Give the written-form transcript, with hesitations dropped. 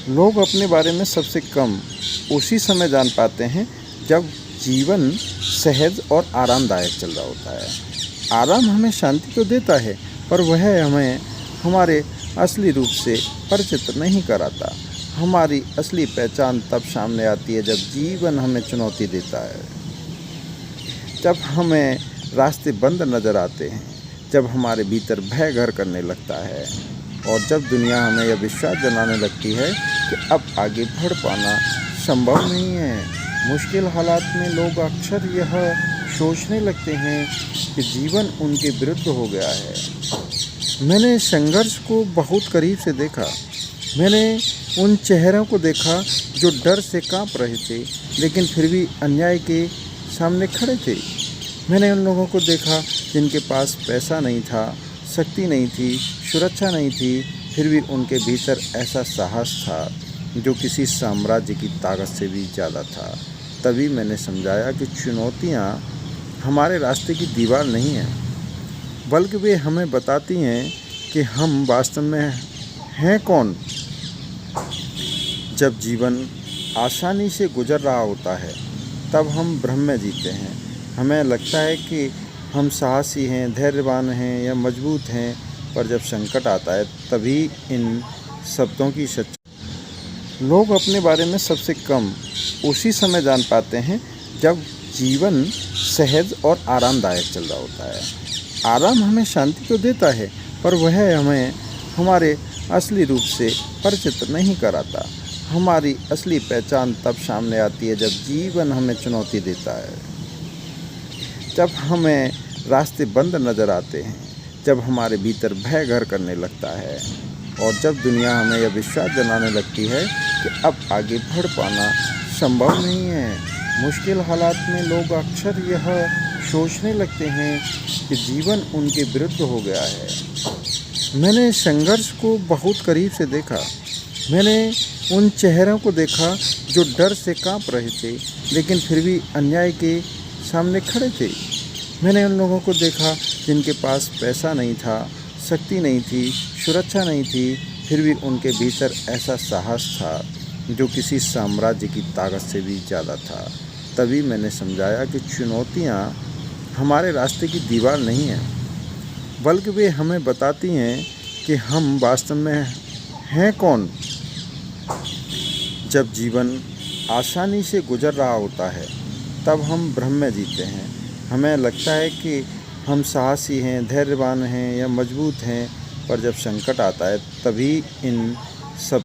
लोग अपने बारे में सबसे कम उसी समय जान पाते हैं जब जीवन सहज और आरामदायक चल रहा होता है। आराम हमें शांति तो देता है, पर वह हमें हमारे असली रूप से परिचित नहीं कराता। हमारी असली पहचान तब सामने आती है जब जीवन हमें चुनौती देता है, जब हमें रास्ते बंद नज़र आते हैं, जब हमारे भीतर भय घर करने लगता है और जब दुनिया हमें यह विश्वास दिलाने लगती है कि अब आगे बढ़ पाना संभव नहीं है। मुश्किल हालात में लोग अक्सर यह सोचने लगते हैं कि जीवन उनके विरुद्ध हो गया है। मैंने संघर्ष को बहुत करीब से देखा। मैंने उन चेहरों को देखा जो डर से कांप रहे थे, लेकिन फिर भी अन्याय के सामने खड़े थे। मैंने उन लोगों को देखा जिनके पास पैसा नहीं था, शक्ति नहीं थी, सुरक्षा नहीं थी, फिर भी उनके भीतर ऐसा साहस था जो किसी साम्राज्य की ताकत से भी ज़्यादा था। तभी मैंने समझाया कि चुनौतियाँ हमारे रास्ते की दीवार नहीं हैं, बल्कि वे हमें बताती हैं कि हम वास्तव में हैं कौन। जब जीवन आसानी से गुजर रहा होता है, तब हम भ्रम में जीते हैं। हमें लगता है कि हम साहसी हैं, धैर्यवान हैं या मजबूत हैं, पर जब संकट आता है तभी इन शब्दों की सच्चाई लोग अपने बारे में सबसे कम उसी समय जान पाते हैं जब जीवन सहज और आरामदायक चल रहा होता है। आराम हमें शांति तो देता है, पर वह हमें हमारे असली रूप से परिचित नहीं कराता। हमारी असली पहचान तब सामने आती है जब जीवन हमें चुनौती देता है, जब हमें रास्ते बंद नज़र आते हैं, जब हमारे भीतर भय घर करने लगता है और जब दुनिया हमें यह विश्वास दिलाने लगती है कि अब आगे बढ़ पाना संभव नहीं है। मुश्किल हालात में लोग अक्सर यह सोचने लगते हैं कि जीवन उनके विरुद्ध हो गया है। मैंने संघर्ष को बहुत करीब से देखा। मैंने उन चेहरों को देखा जो डर से कांप रहे थे, लेकिन फिर भी अन्याय के सामने खड़े थे। मैंने उन लोगों को देखा जिनके पास पैसा नहीं था, शक्ति नहीं थी, सुरक्षा नहीं थी, फिर भी उनके भीतर ऐसा साहस था जो किसी साम्राज्य की ताकत से भी ज़्यादा था। तभी मैंने समझाया कि चुनौतियाँ हमारे रास्ते की दीवार नहीं हैं, बल्कि वे हमें बताती हैं कि हम वास्तव में हैं कौन। जब जीवन आसानी से गुजर रहा होता है, तब हम भ्रम में जीते हैं। हमें लगता है कि हम साहसी हैं, धैर्यवान हैं या मजबूत हैं, पर जब संकट आता है तभी इन